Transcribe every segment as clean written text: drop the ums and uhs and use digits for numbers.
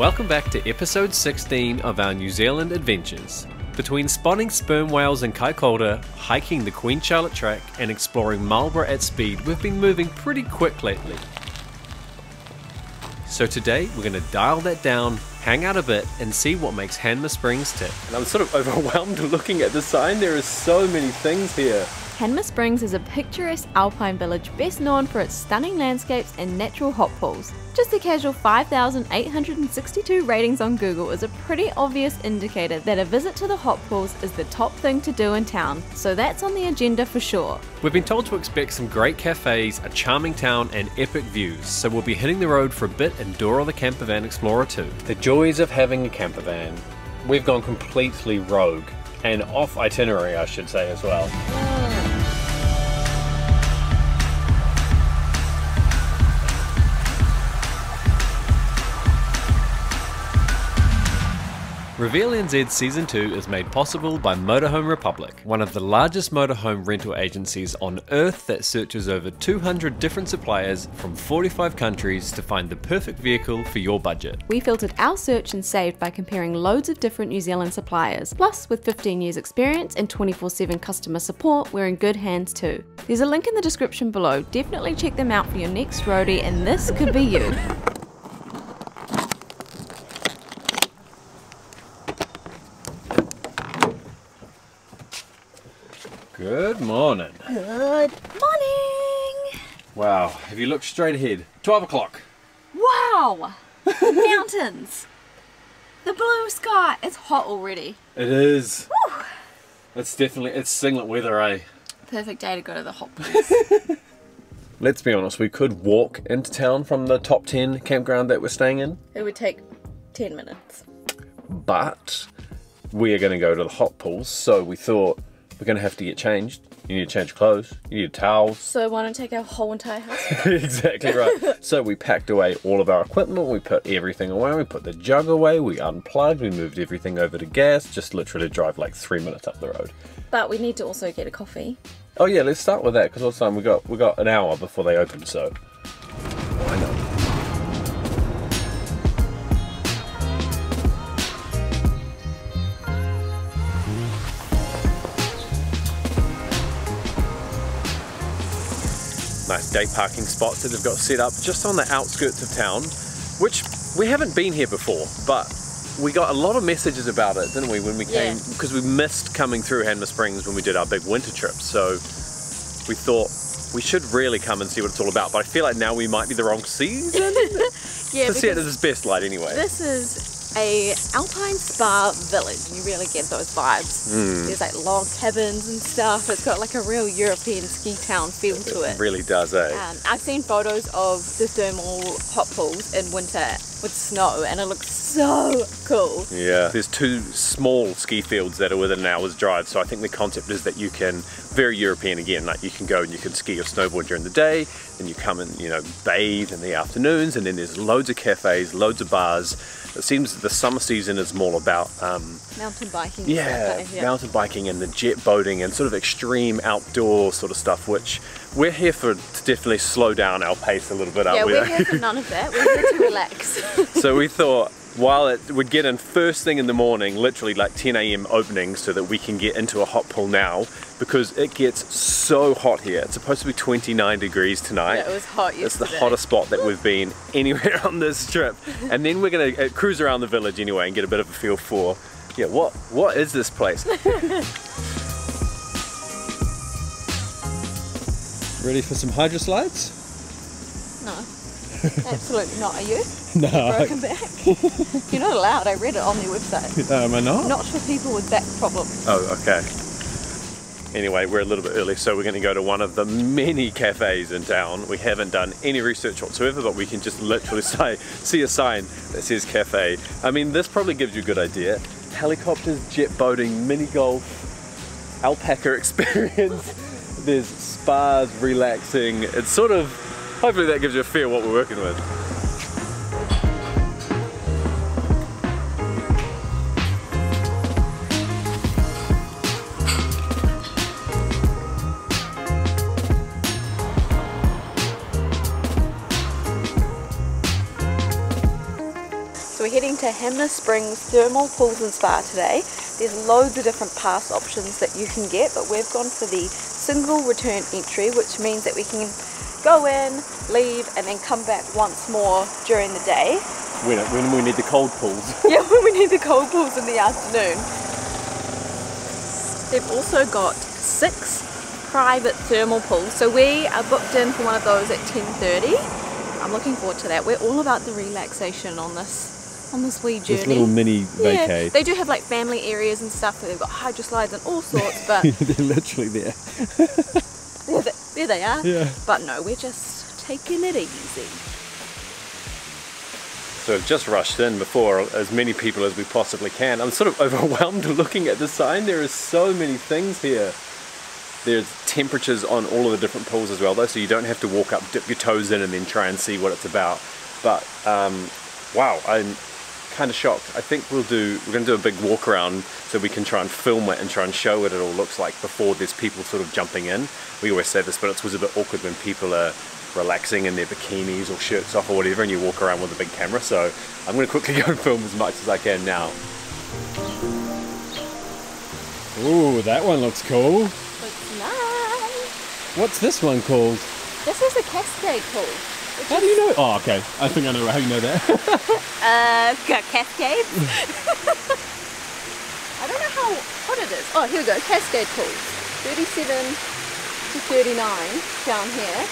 Welcome back to episode 16 of our New Zealand adventures. Between spotting sperm whales in Kaikoura, hiking the Queen Charlotte track and exploring Marlborough at speed, we've been moving pretty quick lately. So today we're going to dial that down, hang out a bit and see what makes Hanmer Springs tick. And I'm sort of overwhelmed looking at the sign, there are so many things here. Hanmer Springs is a picturesque alpine village best known for its stunning landscapes and natural hot pools. Just a casual 5,862 ratings on Google is a pretty obvious indicator that a visit to the hot pools is the top thing to do in town, so that's on the agenda for sure. We've been told to expect some great cafes, a charming town and epic views, so we'll be hitting the road for a bit and Dora the Campervan Explorer too. The joys of having a campervan. We've gone completely rogue, and off itinerary I should say as well. Reveal NZ Season 2 is made possible by Motorhome Republic, one of the largest motorhome rental agencies on earth that searches over 200 different suppliers from 45 countries to find the perfect vehicle for your budget. We filtered our search and saved by comparing loads of different New Zealand suppliers. Plus, with 15 years experience and 24/7 customer support, we're in good hands too. There's a link in the description below, definitely check them out for your next roadie and this could be you. Good morning. Good morning! Wow, have you looked straight ahead? 12 o'clock. Wow! Mountains! The blue sky! It's hot already. It is. Woo. It's singlet weather, eh? Perfect day to go to the hot pools. Let's be honest, we could walk into town from the top 10 campground that we're staying in. It would take 10 minutes. But we are going to go to the hot pools, so we thought we're going to have to get changed. You need to change your clothes, you need towels. So why don't take our whole entire house? Exactly right. So we packed away all of our equipment, we put everything away, we put the jug away, we unplugged, we moved everything over to gas, just literally drive like 3 minutes up the road. But we need to also get a coffee. Oh yeah, let's start with that, because all the time we got an hour before they open, so why not? Nice day parking spots that they've got set up just on the outskirts of town, which we haven't been here before, but we got a lot of messages about it, didn't we, when we came, because we missed coming through Hanmer Springs when we did our big winter trip, so we thought we should really come and see what it's all about, but I feel like now we might be the wrong season to see it at its best light anyway. This is a alpine spa village. You really get those vibes. There's like log cabins and stuff. It's got like a real European ski town feel to it. It really does, eh? I've seen photos of the thermal hot pools in winter with snow and it looks so cool. Yeah, there's two small ski fields that are within an hour's drive, so I think the concept is that you can, very European again, like you can go and you can ski or snowboard during the day, then you come and, you know, bathe in the afternoons, and then there's loads of cafes, loads of bars. It seems the summer season is more about mountain biking. Yeah, mountain biking and the jet boating and sort of extreme outdoor sort of stuff, which we're here for to definitely slow down our pace a little bit, aren't we? Yeah, we're here for none of that. We're here to relax. So we thought, while it would get in first thing in the morning, literally like 10 AM opening, so that we can get into a hot pool now, because it gets so hot here. It's supposed to be 29 degrees tonight. Yeah, it was hot yesterday. It's the hottest spot that we've been anywhere on this trip. And then we're gonna cruise around the village anyway and get a bit of a feel for, yeah, what is this place? Ready for some hydro slides? No, absolutely not. Are you? No. Broken back? You're not allowed. I read it on their website. Am I not? Not for people with back problems. Oh, okay. Anyway, we're a little bit early, so we're going to go to one of the many cafes in town. We haven't done any research whatsoever, but we can just literally see a sign that says cafe. I mean, this probably gives you a good idea. Helicopters, jet boating, mini golf, alpaca experience. There's spas, relaxing. It's sort of, hopefully that gives you a feel what we're working with. to Hanmer Springs Thermal Pools and Spa today. There's loads of different pass options that you can get, but we've gone for the single return entry, which means that we can go in, leave, and then come back once more during the day. When we need the cold pools. Yeah, when we need the cold pools in the afternoon. They've also got 6 private thermal pools, so we are booked in for one of those at 10:30. I'm looking forward to that. We're all about the relaxation on this wee journey. This little mini vacay. Yeah, they do have like family areas and stuff where they've got hydro slides and all sorts, but they're literally there. there they are. Yeah. But no, we're just taking it easy. So I've just rushed in before as many people as we possibly can. I'm sort of overwhelmed looking at the sign. There are so many things here. There's temperatures on all of the different pools as well though, so you don't have to walk up, dip your toes in and then try and see what it's about. But wow, I'm kind of shocked. I think we're going to do a big walk around so we can try and film it and try and show what it all looks like before there's people sort of jumping in. We always say this, but it was a bit awkward when people are relaxing in their bikinis or shirts off or whatever and you walk around with a big camera, so I'm going to quickly go and film as much as I can now. Ooh, that one looks cool. Looks nice. What's this one called? This is a cascade pool. How do you know? Oh, okay. I think I know how you know that. Cascades? I don't know what it is. Oh, here we go. Cascade pools. 37 to 39 down here.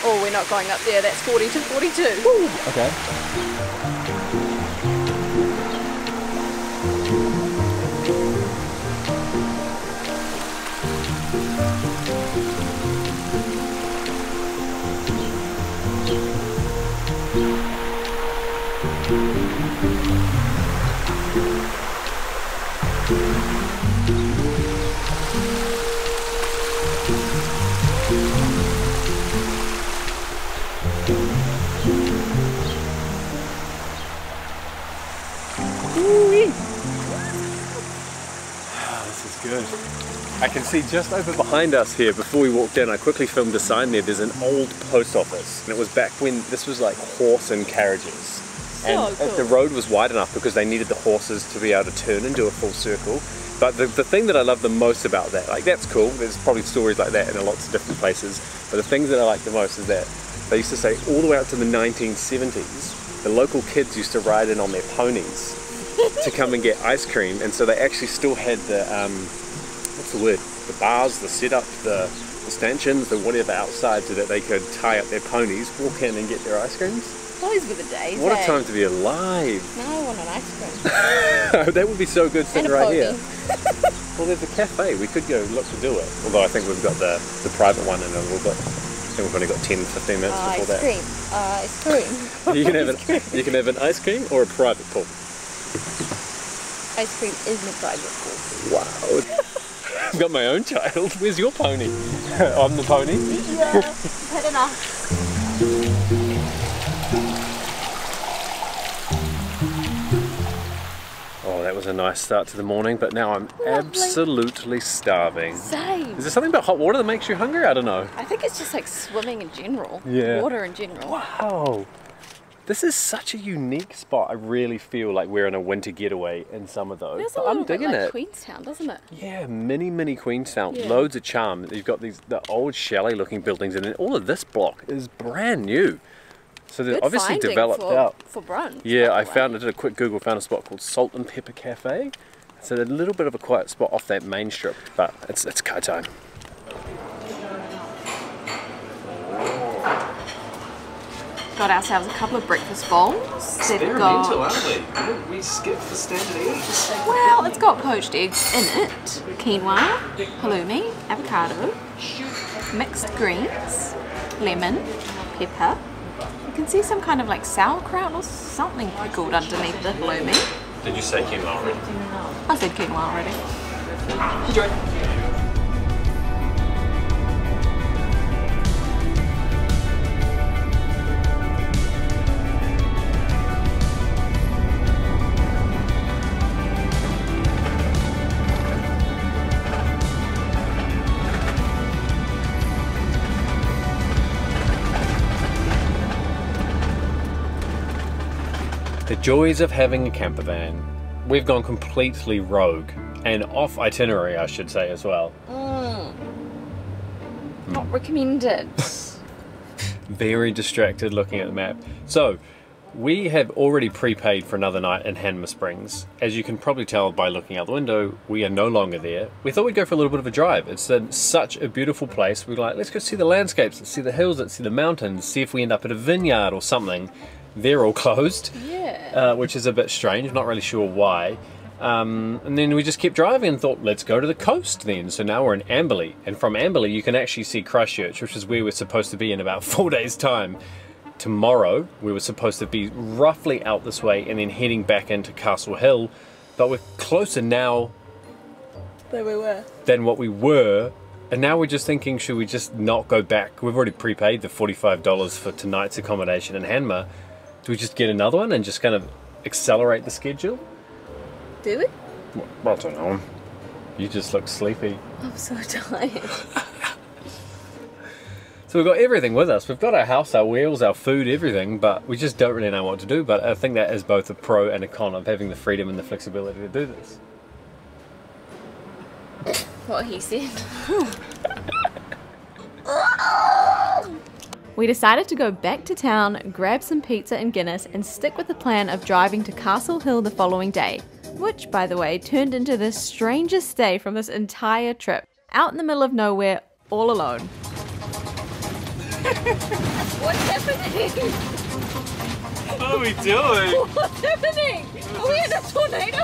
Oh, we're not going up there. That's 40 to 42. Ooh, okay. Good. I can see just over behind us here, before we walked in, I quickly filmed a sign there. There's an old post office, and it was back when this was like horse and carriages. And cool. the road was wide enough because they needed the horses to be able to turn and do a full circle. But the thing that I love the most about that, like that's cool, there's probably stories like that in lots of different places, but the things that I like the most is that they used to say all the way up to the 1970s, the local kids used to ride in on their ponies to come and get ice cream, and so they actually still had the what's the word? The bars, the setup, the stanchions, the whatever outside, so that they could tie up their ponies, walk in and get their ice creams. Those were the days. What a time to be alive! Now I want an ice cream. That would be so good sitting right here. Pony. Well, there's a cafe. We could go look to do it. Although I think we've got the private one in a little bit. I think we've only got 10-15 minutes before that. Ice cream. You can have an ice cream or a private pool. Ice cream is my private pool. Wow. I've got my own child. Where's your pony? I'm the pony? Yeah, I've had enough. Oh, that was a nice start to the morning, but now I'm absolutely starving. Same. Is there something about hot water that makes you hungry? I don't know. I think it's just like swimming in general. Yeah. Water in general. Wow. This is such a unique spot. I really feel like we're in a winter getaway in some of those. Feels a little bit like it. Queenstown, doesn't it? Yeah, mini Queenstown. Yeah. Loads of charm. You've got the old chalet looking buildings, and then all of this block is brand new. So they're Good obviously finding developed out. For brunch. Yeah, I did a quick Google, found a spot called Salt and Pepper Cafe. It's a little bit of a quiet spot off that main strip, but it's kai time. Got ourselves a couple of breakfast bowls. Experimental, aren't we? We skipped the standard eggs. Well, it's got poached eggs in it, quinoa, halloumi, avocado, mixed greens, lemon, pepper. You can see some kind of like sauerkraut or something pickled underneath the halloumi. Did you say quinoa already? I said quinoa already. Enjoy. The joys of having a camper van. We've gone completely rogue and off itinerary, I should say, as well. Not recommended. Very distracted looking at the map. So, we have already prepaid for another night in Hanmer Springs. As you can probably tell by looking out the window, we are no longer there. We thought we'd go for a little bit of a drive. It's such a beautiful place. We're like, let's go see the landscapes, let's see the hills, let's see the mountains, see if we end up at a vineyard or something. They're all closed, which is a bit strange, not really sure why. And then we just kept driving and thought, let's go to the coast then. So now we're in Amberley, and from Amberley you can actually see Christchurch, which is where we're supposed to be in about 4 days' time. Tomorrow we were supposed to be roughly out this way and then heading back into Castle Hill, but we're closer now than what we were, and now we're just thinking, should we just not go back? We've already prepaid the $45 for tonight's accommodation in Hanmer. Do we just get another one and just kind of accelerate the schedule? Do we? Well, I don't know. You just look sleepy. I'm so tired. So we've got everything with us. We've got our house, our wheels, our food, everything, but we just don't really know what to do. But I think that is both a pro and a con of having the freedom and the flexibility to do this. What he said. We decided to go back to town, grab some pizza and Guinness, and stick with the plan of driving to Castle Hill the following day, which, by the way, turned into the strangest day from this entire trip. Out in the middle of nowhere, all alone. What's happening? What are we doing? What's happening? Are we in a tornado?